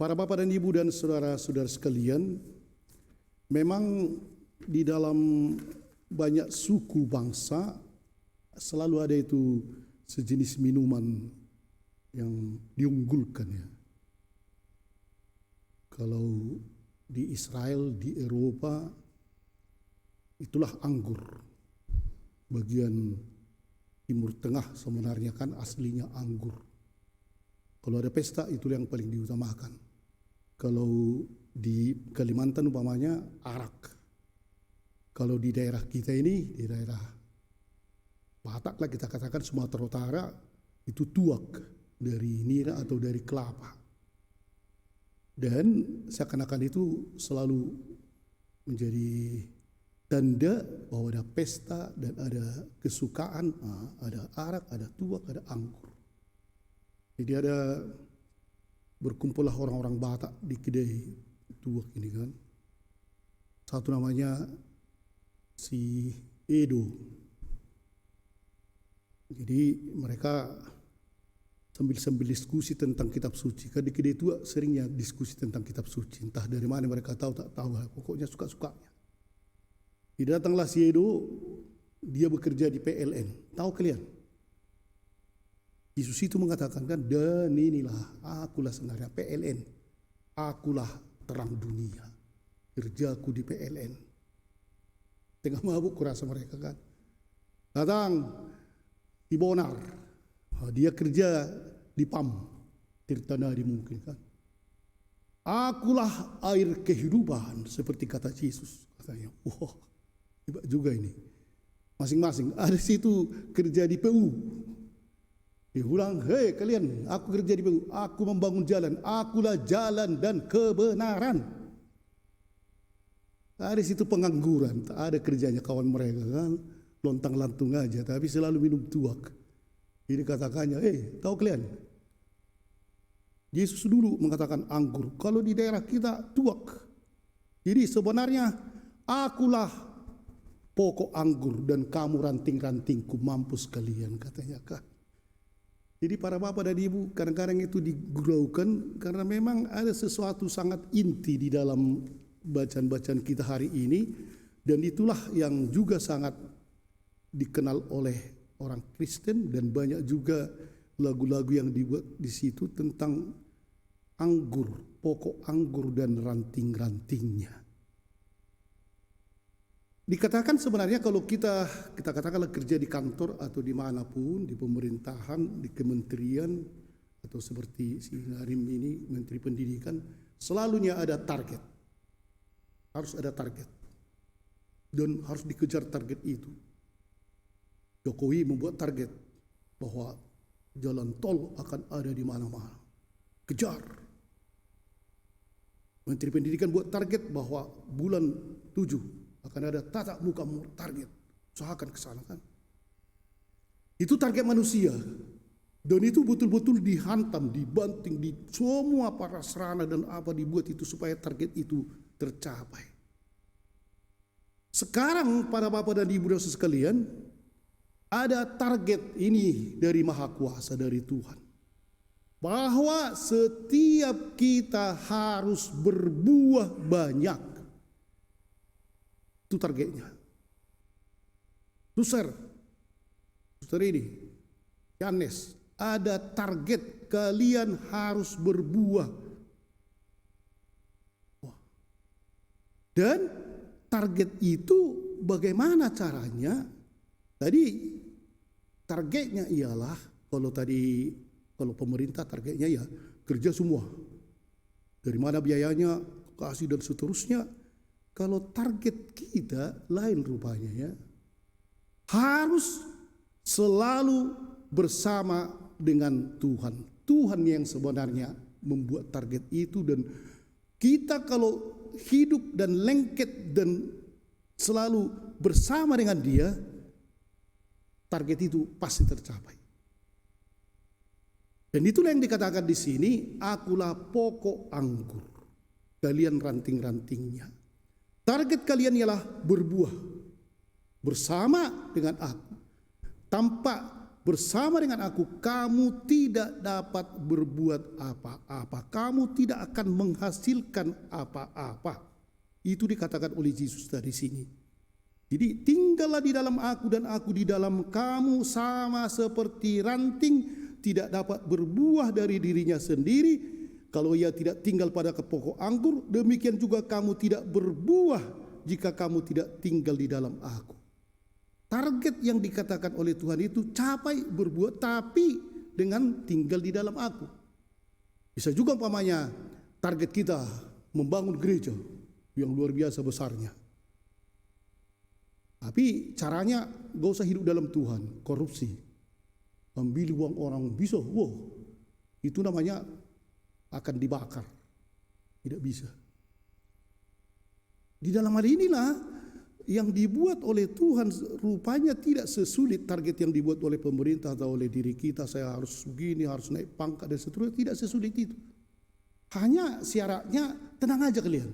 Para bapak dan ibu dan saudara-saudara sekalian, memang di dalam banyak suku bangsa selalu ada itu sejenis minuman yang diunggulkan ya. Kalau di Israel, di Eropa, itulah anggur. Bagian Timur Tengah sebenarnya kan aslinya anggur. Kalau ada pesta itu yang paling diutamakan. Kalau di Kalimantan umpamanya arak. Kalau di daerah kita ini, di daerah Batak lah kita katakan Sumatera Utara, itu tuak dari nira atau dari kelapa. Dan seakan-akan itu selalu menjadi tanda bahwa ada pesta dan ada kesukaan, ada arak, ada tuak, ada anggur. Jadi ada berkumpullah orang-orang Batak di kedai tuak ini kan. Satu namanya si Edo. Jadi mereka sambil diskusi tentang kitab suci. Kan di kedai tuak seringnya diskusi tentang kitab suci. Entah dari mana mereka tahu, tak tahu. Pokoknya suka-sukanya. Datanglah si Edo, dia bekerja di PLN. Tahu kalian? Yesus itu mengatakan kan, dan inilah akulah sebenarnya PLN. Akulah terang dunia. Kerjaku di PLN. Tengah mabuk kurasa mereka kan. Datang di Bonar. Dia kerja di PAM. Tirtanadi mungkin kan. Akulah air kehidupan seperti kata Yesus. Katanya, wah hebat juga ini. Masing-masing ada situ kerja di PU. Dia bilang, hei kalian, aku kerja di PU, aku membangun jalan, akulah jalan dan kebenaran. Ada situ pengangguran, tak ada kerjanya kawan mereka kan, lontang-lantung aja, tapi selalu minum tuak. Ini katakannya, tahu kalian? Yesus dulu mengatakan anggur, kalau di daerah kita tuak. Jadi sebenarnya akulah pokok anggur dan kamu ranting-rantingku, mampus kalian katanya kan. Jadi para bapak dan ibu kadang-kadang itu diguraukan karena memang ada sesuatu sangat inti di dalam bacaan-bacaan kita hari ini, dan itulah yang juga sangat dikenal oleh orang Kristen, dan banyak juga lagu-lagu yang dibuat di situ tentang anggur, pokok anggur dan ranting-rantingnya. Dikatakan sebenarnya kalau kita katakanlah kerja di kantor atau dimanapun, di pemerintahan, di kementerian, atau seperti si Narim ini, Menteri Pendidikan, selalunya ada target. Harus ada target. Dan harus dikejar target itu. Jokowi membuat target bahwa jalan tol akan ada di mana-mana. Kejar. Menteri Pendidikan buat target bahwa bulan 7 akan ada tatap muka target. Usahakan ke sana kan. Itu target manusia. Dan itu betul-betul dihantam, dibanting, di semua para sarana dan apa dibuat itu supaya target itu tercapai. Sekarang para bapak dan ibu dan saudara sekalian, ada target ini dari Maha Kuasa, dari Tuhan. Bahwa setiap kita harus berbuah banyak. Itu targetnya. Suster ini, Yanes, ada target kalian harus berbuah. Dan target itu bagaimana caranya? Tadi targetnya ialah, kalau pemerintah targetnya ya kerja semua. Dari mana biayanya, kasih dan seterusnya. Kalau target kita lain rupanya ya. Harus selalu bersama dengan Tuhan. Tuhan yang sebenarnya membuat target itu, dan kita kalau hidup dan lengket dan selalu bersama dengan Dia, target itu pasti tercapai. Dan itulah yang dikatakan di sini, akulah pokok anggur, kalian ranting-rantingnya. Target kalian ialah berbuah bersama dengan aku. Tanpa bersama dengan aku, kamu tidak dapat berbuat apa-apa. Kamu tidak akan menghasilkan apa-apa. Itu dikatakan oleh Yesus dari sini. Jadi tinggallah di dalam aku dan aku di dalam kamu, sama seperti ranting tidak dapat berbuah dari dirinya sendiri kalau ia tidak tinggal pada pokok anggur, demikian juga kamu tidak berbuah jika kamu tidak tinggal di dalam aku. Target yang dikatakan oleh Tuhan itu capai berbuah tapi dengan tinggal di dalam aku. Bisa juga umpamanya target kita membangun gereja yang luar biasa besarnya. Tapi caranya gak usah hidup dalam Tuhan, korupsi, ambil uang orang bisa, itu namanya akan dibakar, tidak bisa. Di dalam hal inilah yang dibuat oleh Tuhan rupanya tidak sesulit target yang dibuat oleh pemerintah atau oleh diri kita. Saya harus begini, harus naik pangkat dan seterusnya, tidak sesulit itu. Hanya syaratnya tenang aja kalian,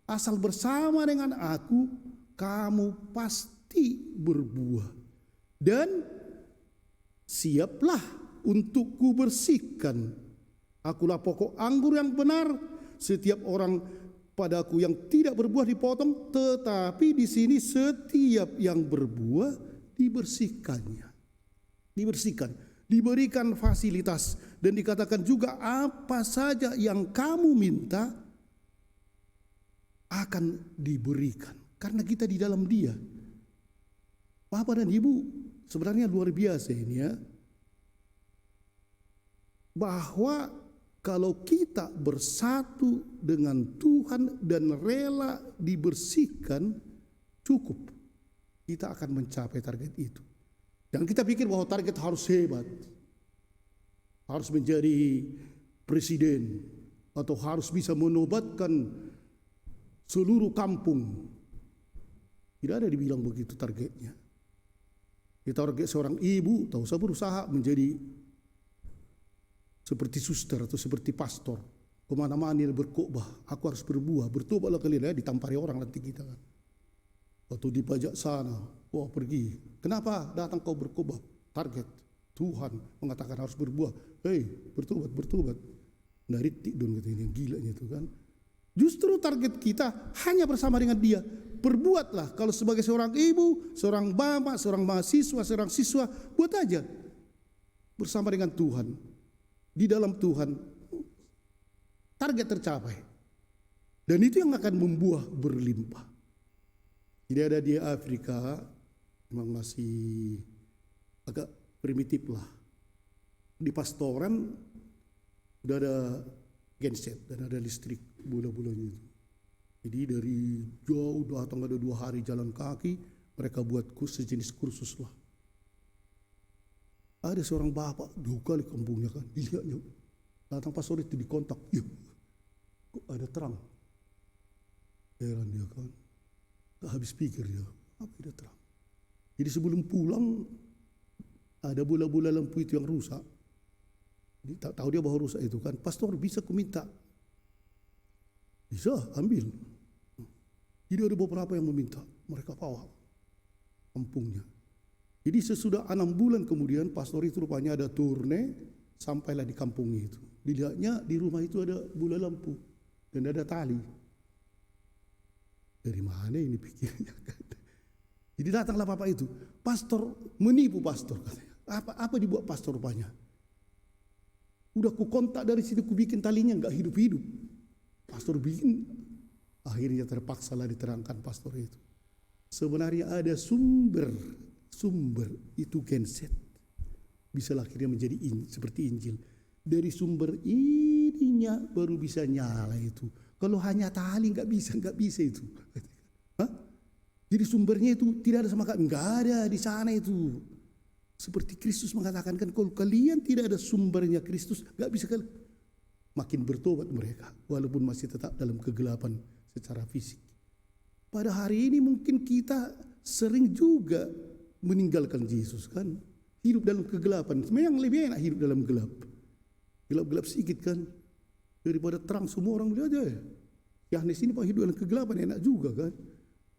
asal bersama dengan aku, kamu pasti berbuah. Dan siaplah untuk kubersihkan. Akulah pokok anggur yang benar. Setiap orang padaku yang tidak berbuah dipotong. Tetapi di sini setiap yang berbuah dibersihkannya. Dibersihkan, diberikan fasilitas. Dan dikatakan juga apa saja yang kamu minta akan diberikan. Karena kita di dalam Dia. Bapak dan Ibu, sebenarnya luar biasa ini ya. Bahwa kalau kita bersatu dengan Tuhan dan rela dibersihkan, cukup. Kita akan mencapai target itu. Jangan kita pikir bahwa target harus hebat. Harus menjadi presiden. Atau harus bisa menobatkan seluruh kampung. Tidak ada dibilang begitu targetnya. Kita target seorang ibu, tak usah berusaha menjadi seperti suster atau seperti pastor. Kemana-mana dia berkhotbah, aku harus berbuah, bertobatlah kalian ya, ditampari orang nanti kita kan. Atau di pajak sana, pergi. Kenapa datang kau berkhotbah? Target Tuhan mengatakan harus berbuah. Bertobat. Nah, ritik dong katanya, gilanya itu kan. Justru target kita hanya bersama dengan Dia. Berbuatlah, kalau sebagai seorang ibu, seorang bapak, seorang mahasiswa, seorang siswa, buat aja bersama dengan Tuhan. Di dalam Tuhan, target tercapai. Dan itu yang akan membuah berlimpah. Jadi ada di Afrika, memang masih agak primitif lah. Di pastoran udah ada genset dan ada listrik bola-bolanya itu. Jadi dari jauh datang, ada 2 hari jalan kaki, mereka buat sejenis kursus lah. Ada seorang bapak 2 kali kampungnya kan, dilihatnya. Datang pas sore itu dikontak, kok ada terang. Heran dia kan, tak habis pikir dia, apa ada terang. Jadi sebelum pulang, ada bola-bola lampu itu yang rusak. Jadi tak tahu dia bahwa rusak itu kan, pastor bisa ku minta. Bisa, ambil. Jadi ada beberapa yang meminta, mereka bawa kampungnya. Jadi sesudah 6 bulan kemudian pastor itu rupanya ada turne, sampailah di kampung itu. Dilihatnya di rumah itu ada bola lampu dan ada tali. Dari mana ini pikirnya? Jadi datanglah bapak itu, pastor menipu pastor katanya. Apa dibuat pastor rupanya? Udah ku kontak dari situ, ku bikin talinya nggak hidup-hidup. Pastor bikin, akhirnya terpaksa lah diterangkan pastor itu. Sebenarnya ada sumber itu genset. Bisa akhirnya menjadi seperti Injil. Dari sumber ininya baru bisa nyala itu. Kalau hanya tali nggak bisa itu. Jadi sumbernya itu tidak ada sama sekali, nggak ada di sana itu. Seperti Kristus mengatakan kan, kalau kalian tidak ada sumbernya Kristus, nggak bisa kalian. Makin bertobat mereka, walaupun masih tetap dalam kegelapan secara fisik. Pada hari ini mungkin kita sering juga meninggalkan Yesus kan, hidup dalam kegelapan. Sebenarnya yang lebih enak hidup dalam gelap. Gelap-gelap sedikit kan, daripada terang semua orang lihat aja. Yohanes ini pak hidup dalam kegelapan enak juga kan.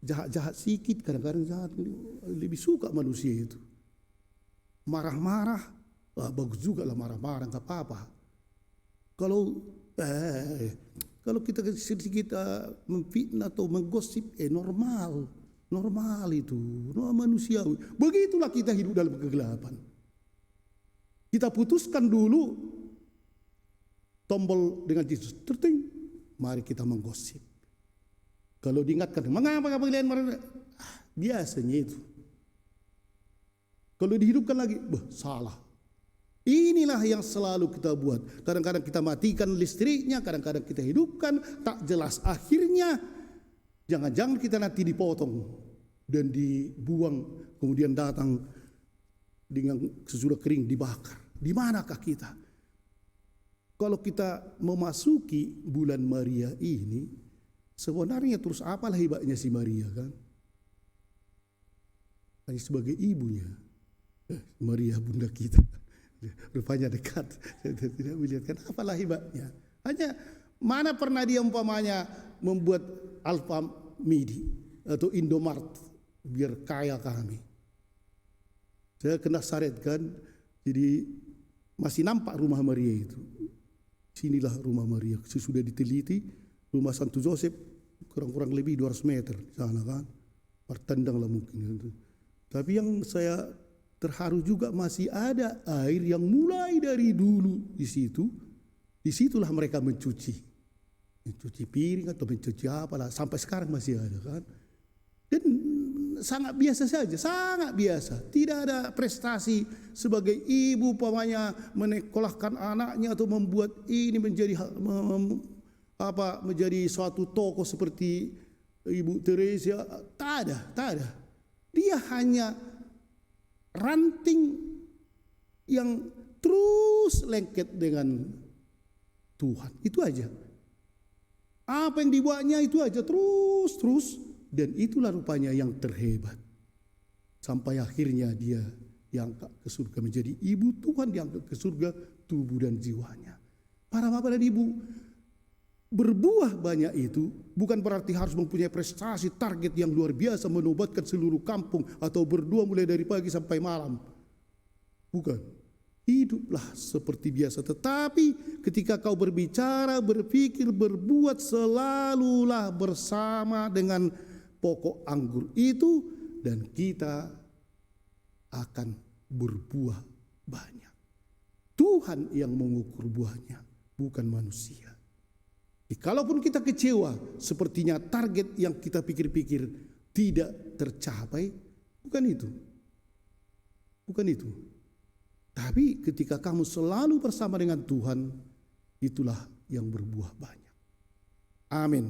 Jahat-jahat sedikit, kadang-kadang jahat, lebih suka manusia itu. marah-marah, bagus juga lah marah-marah, nggak apa-apa. Kalau kita memfitnah atau menggosip, normal itu, manusiawi. Begitulah kita hidup dalam kegelapan. Kita putuskan dulu tombol dengan Yesus, terting, mari kita menggosip. Kalau diingatkan, mengapa kalian marah? Biasanya itu. Kalau dihidupkan lagi, salah. Inilah yang selalu kita buat. Kadang-kadang kita matikan listriknya, kadang-kadang kita hidupkan, tak jelas akhirnya. Jangan-jangan kita nanti dipotong dan dibuang, kemudian datang dengan sesudah kering dibakar. Di manakah kita? Kalau kita memasuki bulan Maria ini, sebenarnya terus apalah hebatnya si Maria kan? Hanya sebagai ibunya, Maria bunda kita. Rupanya dekat, saya tidak melihatkan apalah hebatnya. Hanya mana pernah dia umpamanya membuat Alfamidi atau Indomart biar kaya kami. Saya kena saretkan, jadi masih nampak rumah Maria itu. Sinilah rumah Maria, sesudah diteliti rumah Santo Joseph kurang-kurang lebih 200 meter di sana kan, pertendang lah mungkin. Tapi yang saya terharu juga masih ada air yang mulai dari dulu di situ. Disitulah mereka mencuci piring atau mencuci apalah, sampai sekarang masih ada kan. Dan sangat biasa saja, sangat biasa. Tidak ada prestasi sebagai ibu umpamanya menekolahkan anaknya atau membuat ini menjadi suatu tokoh seperti Ibu Teresia. Tak ada. Dia hanya ranting yang terus lengket dengan Tuhan. Itu aja. Apa yang dibuatnya itu aja terus. Dan itulah rupanya yang terhebat. Sampai akhirnya dia diangkat ke surga menjadi ibu Tuhan, diangkat ke surga tubuh dan jiwanya. Para bapak dan ibu, berbuah banyak itu bukan berarti harus mempunyai prestasi target yang luar biasa menobatkan seluruh kampung atau berdua mulai dari pagi sampai malam. Bukan. Hiduplah seperti biasa, tetapi ketika kau berbicara, berpikir, berbuat, selalulah bersama dengan pokok anggur itu, dan kita akan berbuah banyak. Tuhan yang mengukur buahnya, bukan manusia. Kalaupun kita kecewa, sepertinya target yang kita pikir-pikir tidak tercapai, bukan itu. Tapi ketika kamu selalu bersama dengan Tuhan, itulah yang berbuah banyak. Amin.